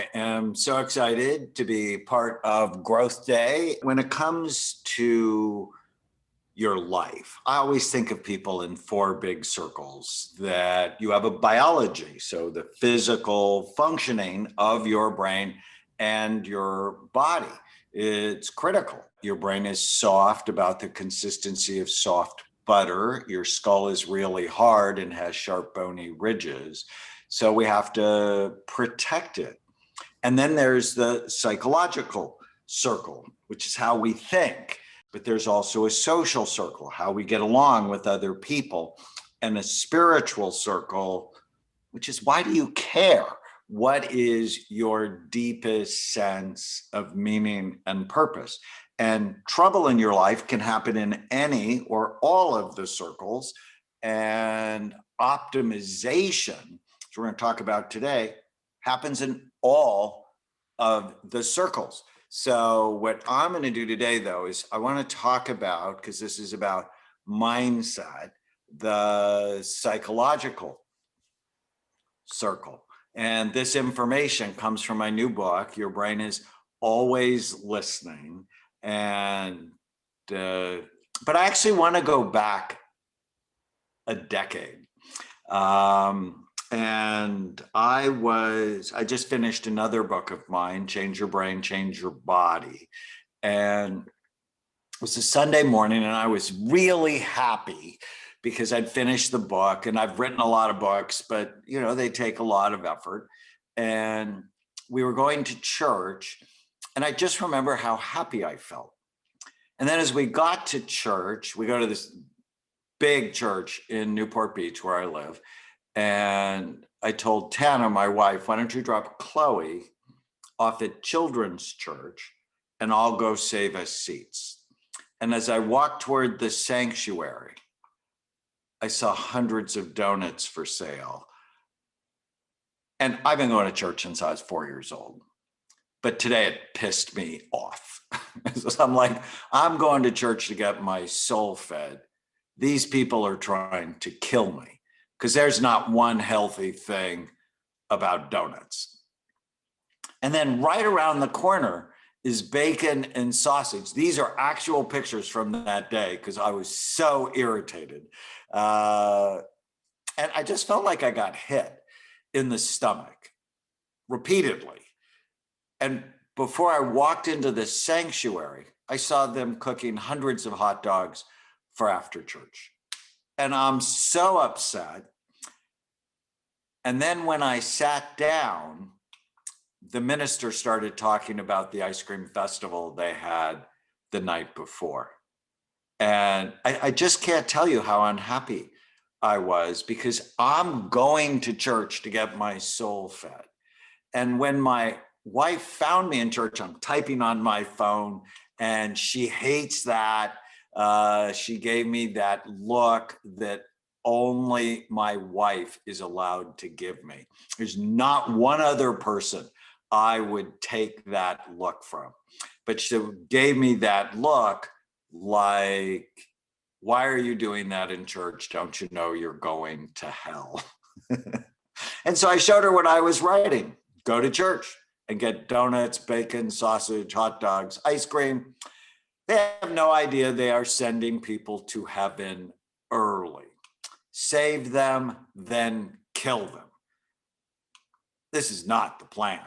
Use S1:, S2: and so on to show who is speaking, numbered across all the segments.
S1: I am so excited to be part of Growth Day. When it comes to your life, I always think of people in four big circles. That you have a biology, so the physical functioning of your brain and your body. It's critical. Your brain is soft, about the consistency of soft butter. Your skull is really hard and has sharp bony ridges. So we have to protect it. And then there's the psychological circle, which is how we think. But there's also a social circle, how we get along with other people, and a spiritual circle, which is why do you care? What is your deepest sense of meaning and purpose? And trouble in your life can happen in any or all of the circles. And optimization, which we're going to talk about today, happens in all of the circles. So what I'm going to do today, though, is I want to talk about, because this is about mindset, the psychological circle. And this information comes from my new book, Your Brain is Always Listening. And but I actually want to go back a decade. And I just finished another book of mine, Change Your Brain, Change Your Body. And it was a Sunday morning, and I was really happy because I'd finished the book, and I've written a lot of books, but they take a lot of effort. And we were going to church, and I just remember how happy I felt. And then as we got to church, we go to this big church in Newport Beach where I live. And I told Tana, my wife, why don't you drop Chloe off at Children's Church and I'll go save us seats. And as I walked toward the sanctuary, I saw hundreds of donuts for sale. And I've been going to church since I was 4 years old. But today it pissed me off. So I'm like, I'm going to church to get my soul fed. These people are trying to kill me because there's not one healthy thing about donuts. And then right around the corner is bacon and sausage. These are actual pictures from that day because I was so irritated. And I just felt like I got hit in the stomach repeatedly. And before I walked into the sanctuary, I saw them cooking hundreds of hot dogs for after church. And I'm so upset. And then when I sat down, the minister started talking about the ice cream festival they had the night before. And I just can't tell you how unhappy I was because I'm going to church to get my soul fed. And when my wife found me in church, I'm typing on my phone and she hates that. She gave me that look that only my wife is allowed to give me. There's not one other person I would take that look from. But she gave me that look like, why are you doing that in church? Don't you know you're going to hell? And so I showed her what I was writing. Go to church and get donuts, bacon, sausage, hot dogs, ice cream. They have no idea they are sending people to heaven early. Save them, then kill them. This is not the plan.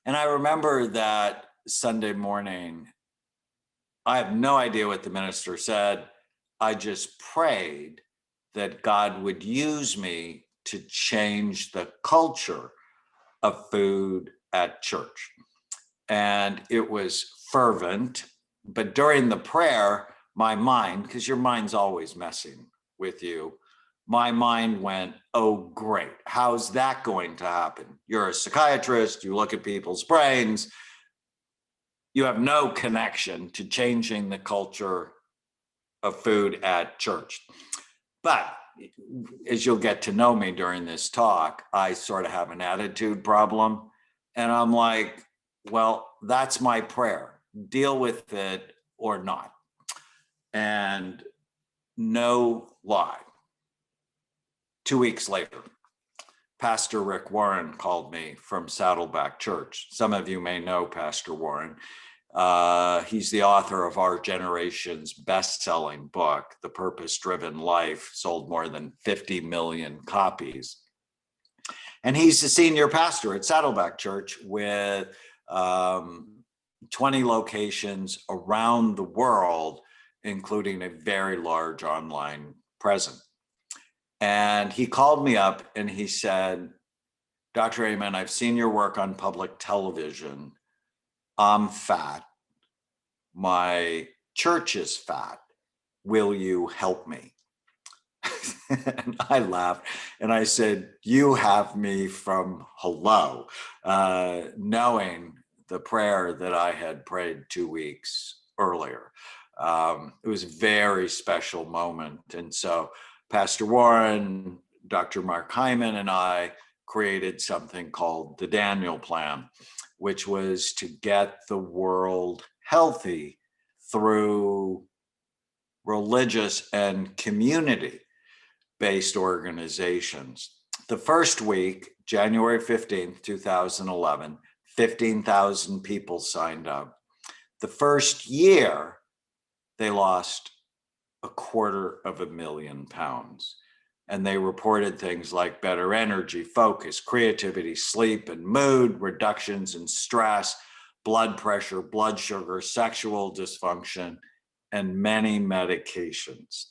S1: And I remember that Sunday morning, I have no idea what the minister said. I just prayed that God would use me to change the culture of food at church. And it was fervent, but during the prayer, my mind, because your mind's always messing with you, my mind went, oh, great. How's that going to happen? You're a psychiatrist, you look at people's brains, you have no connection to changing the culture of food at church. But as you'll get to know me during this talk, I sort of have an attitude problem. And I'm like, well, that's my prayer. Deal with it or not. And no lie. 2 weeks later, Pastor Rick Warren called me from Saddleback Church. Some of you may know Pastor Warren. He's the author of our generation's best-selling book, The Purpose-Driven Life, sold more than 50 million copies. And he's the senior pastor at Saddleback Church with 20 locations around the world, including a very large online presence. And he called me up and he said, Dr. Amen, I've seen your work on public television. I'm fat. My church is fat. Will you help me? And I laughed and I said, you have me from hello, knowing the prayer that I had prayed 2 weeks earlier. It was a very special moment. And so Pastor Warren, Dr. Mark Hyman, and I created something called the Daniel Plan, which was to get the world healthy through religious and community-based organizations. The first week, January 15th, 2011, 15,000 people signed up. The first year, they lost 250,000 pounds. And they reported things like better energy, focus, creativity, sleep, and mood, reductions in stress, blood pressure, blood sugar, sexual dysfunction, and many medications.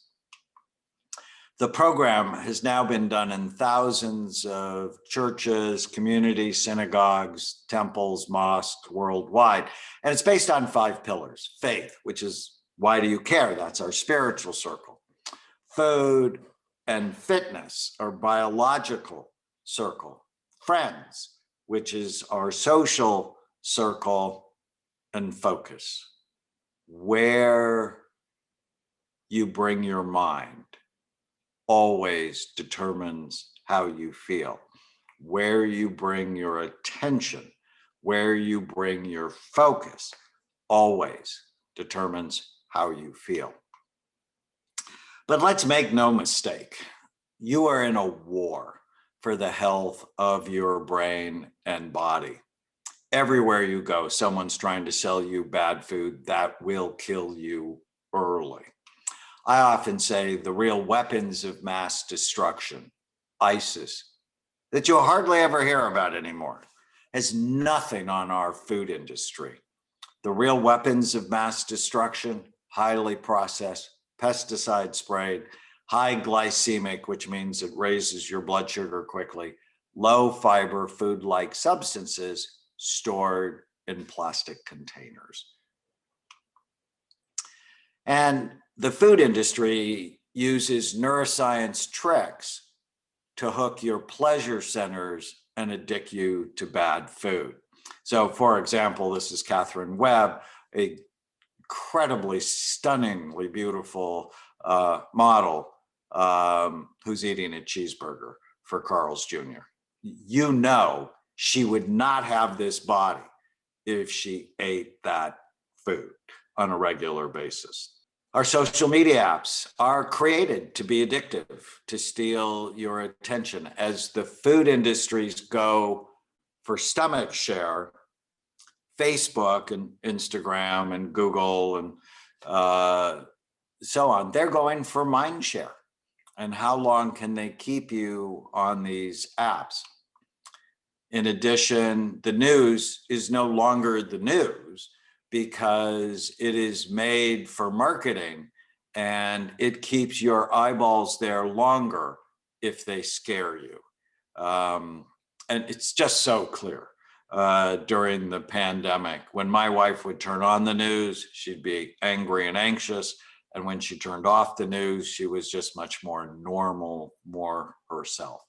S1: The program has now been done in thousands of churches, communities, synagogues, temples, mosques worldwide. And it's based on 5 pillars. Faith, which is why do you care? That's our spiritual circle. Food and fitness, our biological circle. Friends, which is our social circle. And focus, where you bring your mind always determines how you feel. Where you bring your attention, where you bring your focus, always determines how you feel. But let's make no mistake, you are in a war for the health of your brain and body. Everywhere you go, someone's trying to sell you bad food that will kill you early. I often say the real weapons of mass destruction, ISIS, that you'll hardly ever hear about anymore, has nothing on our food industry. The real weapons of mass destruction, highly processed, pesticide sprayed, high glycemic, which means it raises your blood sugar quickly, low fiber food-like substances stored in plastic containers. And the food industry uses neuroscience tricks to hook your pleasure centers and addict you to bad food. So for example, this is Catherine Webb, a incredibly stunningly beautiful model who's eating a cheeseburger for Carl's Jr. You know she would not have this body if she ate that food on a regular basis. Our social media apps are created to be addictive, to steal your attention. As the food industries go for stomach share, Facebook and Instagram and Google and so on, they're going for mind share. And how long can they keep you on these apps? In addition, the news is no longer the news because it is made for marketing and it keeps your eyeballs there longer if they scare you. And it's just so clear during the pandemic. When my wife would turn on the news, she'd be angry and anxious. And when she turned off the news, she was just much more normal, more herself.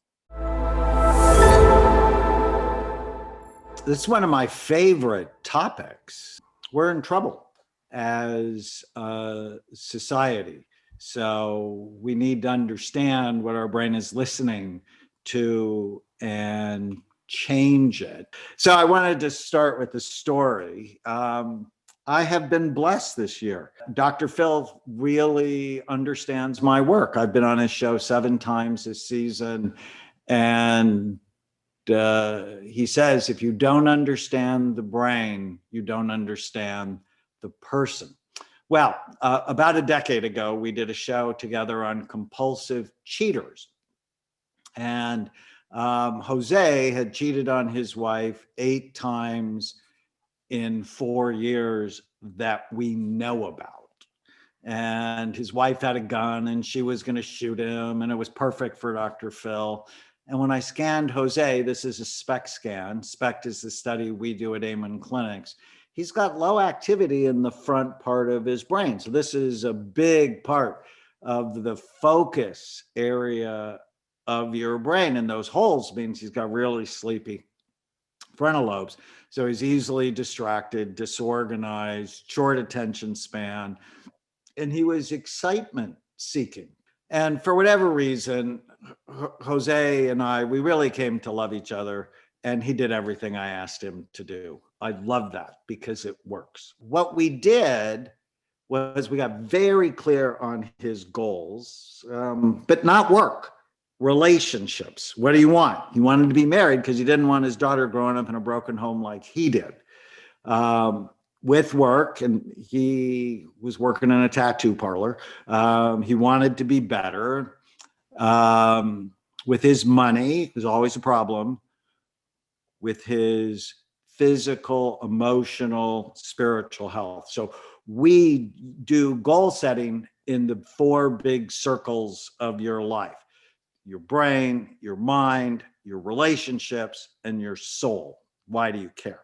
S1: This is one of my favorite topics. We're in trouble as a society. So we need to understand what our brain is listening to and change it. So I wanted to start with a story. I have been blessed this year. Dr. Phil really understands my work. I've been on his show 7 times this season, and he says, if you don't understand the brain, you don't understand the person. Well, about a decade ago, we did a show together on compulsive cheaters. And Jose had cheated on his wife 8 times in 4 years that we know about. And his wife had a gun and she was going to shoot him, and it was perfect for Dr. Phil. And when I scanned Jose, this is a SPECT scan. SPECT is the study we do at Amen Clinics. He's got low activity in the front part of his brain. So this is a big part of the focus area of your brain. And those holes means he's got really sleepy frontal lobes. So he's easily distracted, disorganized, short attention span, and he was excitement seeking. And for whatever reason, Jose and I, we really came to love each other, and he did everything I asked him to do. I love that because it works. What we did was we got very clear on his goals, but not work. Relationships. What do you want? He wanted to be married because he didn't want his daughter growing up in a broken home like he did. With work, and he was working in a tattoo parlor. He wanted to be better. With his money, there's always a problem. With his physical, emotional, spiritual health. So we do goal setting in the 4 big circles of your life: your brain, your mind, your relationships, and your soul. Why do you care?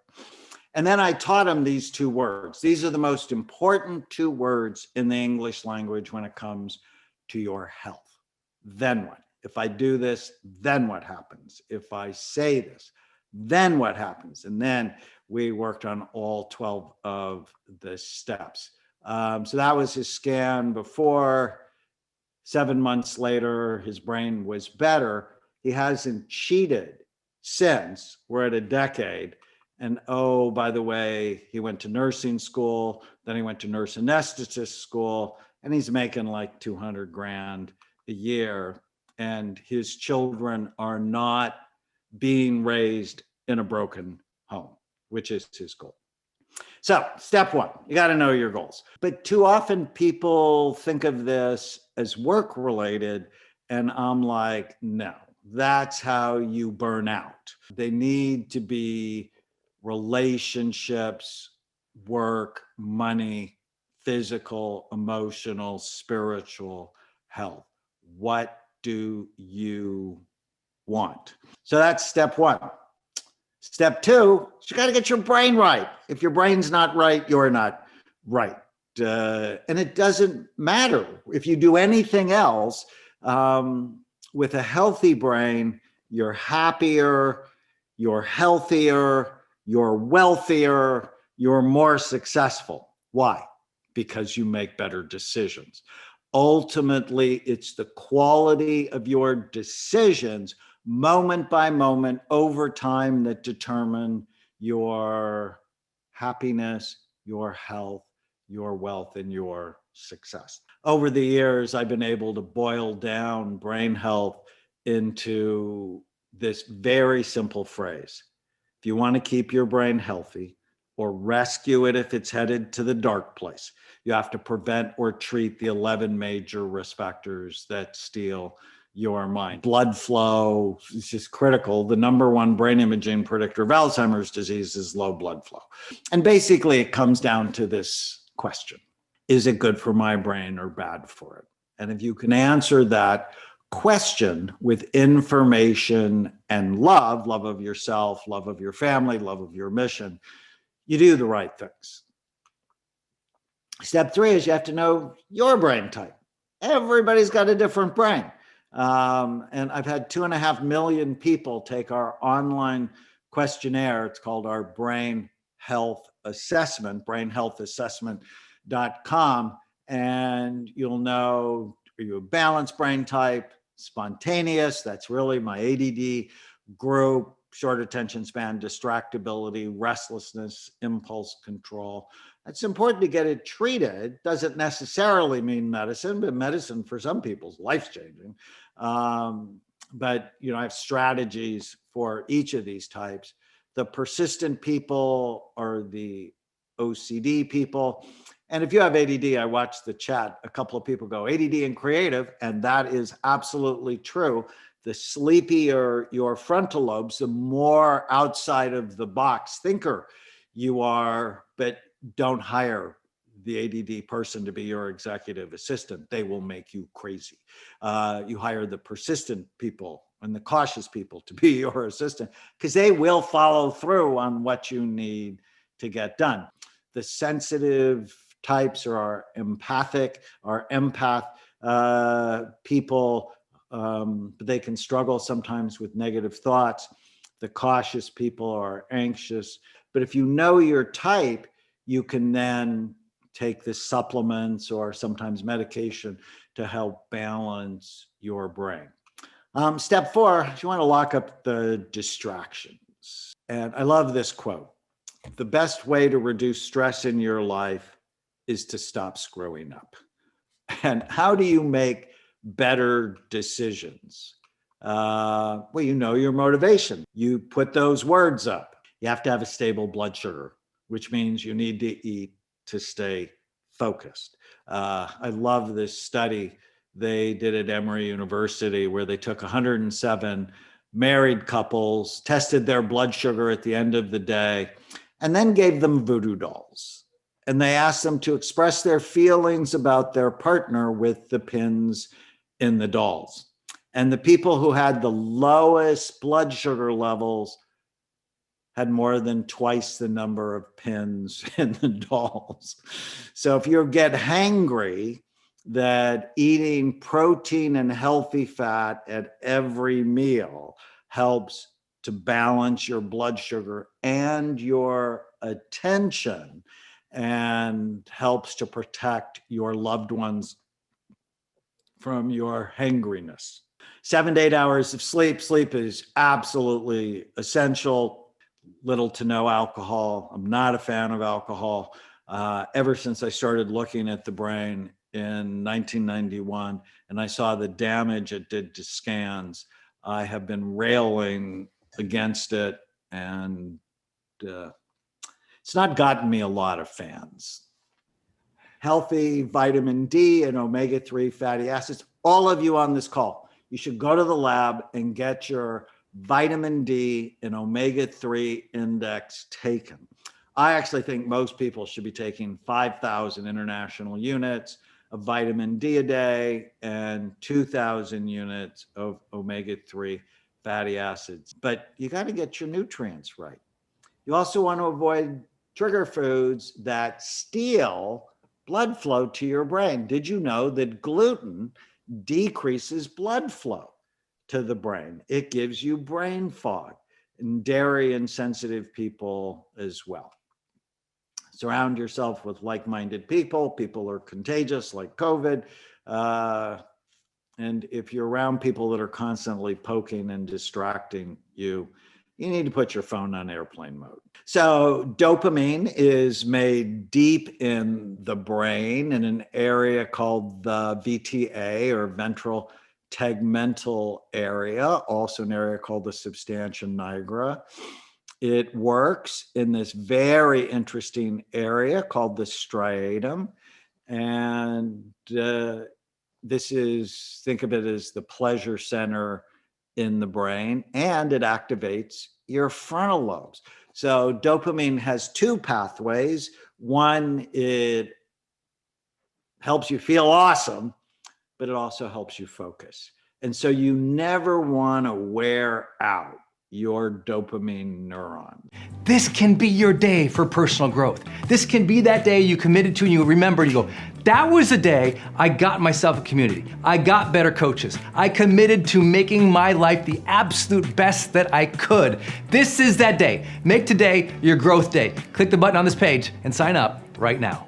S1: And then I taught him these 2 words. These are the most important 2 words in the English language when it comes to your health. Then what? If I do this, then what happens? If I say this, then what happens? And then we worked on all 12 of the steps. So that was his scan before. 7 months later, his brain was better. He hasn't cheated since. We're at a decade. And oh, by the way, he went to nursing school, then he went to nurse anesthetist school, and he's making like 200 grand a year. And his children are not being raised in a broken home, which is his goal. So step 1, you got to know your goals. But too often people think of this as work related, and I'm like, no, that's how you burn out. They need to be relationships, work, money, physical, emotional, spiritual health. What do you want? So that's step 1. Step 2, you got to get your brain right. If your brain's not right, you're not right. And it doesn't matter if you do anything else. With a healthy brain, you're happier, you're healthier, you're wealthier, you're more successful. Why? Because you make better decisions. Ultimately, it's the quality of your decisions, moment by moment, over time, that determine your happiness, your health, your wealth, and your success. Over the years, I've been able to boil down brain health into this very simple phrase. If you want to keep your brain healthy or rescue it if it's headed to the dark place, you have to prevent or treat the 11 major risk factors that steal your mind. Blood flow is just critical. The number 1 brain imaging predictor of Alzheimer's disease is low blood flow. And basically it comes down to this question: is it good for my brain or bad for it? And if you can answer that question with information and love of yourself, love of your family, love of your mission, you do the right things. Step 3 is you have to know your brain type. Everybody's got a different brain. And I've had 2.5 million people take our online questionnaire. It's called our Brain Health Assessment, brainhealthassessment.com. And you'll know, are you a balanced brain type, spontaneous? That's really my ADD group, short attention span, distractibility, restlessness, impulse control. It's important to get it treated. Doesn't necessarily mean medicine, but medicine for some people is life-changing. but I have strategies for each of these types. The persistent people are the OCD people. And if you have ADD, I watched the chat, a couple of people go ADD and creative, and that is absolutely true. The sleepier your frontal lobes, the more outside of the box thinker you are, but don't hire the ADD person to be your executive assistant. They will make you crazy. You hire the persistent people and the cautious people to be your assistant, because they will follow through on what you need to get done. The sensitive types are empathic, or empath people, but they can struggle sometimes with negative thoughts. The cautious people are anxious. But if you know your type, you can then take the supplements or sometimes medication to help balance your brain. Step 4, you want to lock up the distractions. And I love this quote. The best way to reduce stress in your life is to stop screwing up. And how do you make better decisions? Well, you know your motivation. You put those words up. You have to have a stable blood sugar, which means you need to eat to stay focused. I love this study they did at Emory University where they took 107 married couples, tested their blood sugar at the end of the day, and then gave them voodoo dolls. And they asked them to express their feelings about their partner with the pins in the dolls. And the people who had the lowest blood sugar levels had more than twice the number of pins in the dolls. So if you get hangry, that eating protein and healthy fat at every meal helps to balance your blood sugar and your attention, and helps to protect your loved ones from your hangriness. 7 to 8 hours of sleep. Sleep is absolutely essential. Little to no alcohol. I'm not a fan of alcohol. Ever since I started looking at the brain in 1991, and I saw the damage it did to scans, I have been railing against it, and it's not gotten me a lot of fans. Healthy vitamin D and omega-3 fatty acids. All of you on this call, you should go to the lab and get your vitamin D and omega-3 index taken. I actually think most people should be taking 5,000 international units of vitamin D a day and 2,000 units of omega-3 fatty acids. But you got to get your nutrients right. You also want to avoid trigger foods that steal blood flow to your brain. Did you know that gluten decreases blood flow to the brain? It gives you brain fog, and dairy insensitive people as well. Surround yourself with like-minded people. People are contagious, like COVID. And if you're around people that are constantly poking and distracting you, you need to put your phone on airplane mode. So dopamine is made deep in the brain in an area called the VTA, or ventral tegmental area, also an area called the substantia nigra. It works in this very interesting area called the striatum. And this is, think of it as the pleasure center in the brain, and it activates your frontal lobes. So dopamine has two pathways. One, it helps you feel awesome, but it also helps you focus. And so you never want to wear out your dopamine neuron.
S2: This can be your day for personal growth. This can be that day you committed to and you remember and you go, that was the day I got myself a community. I got better coaches. I committed to making my life the absolute best that I could. This is that day. Make today your growth day. Click the button on this page and sign up right now.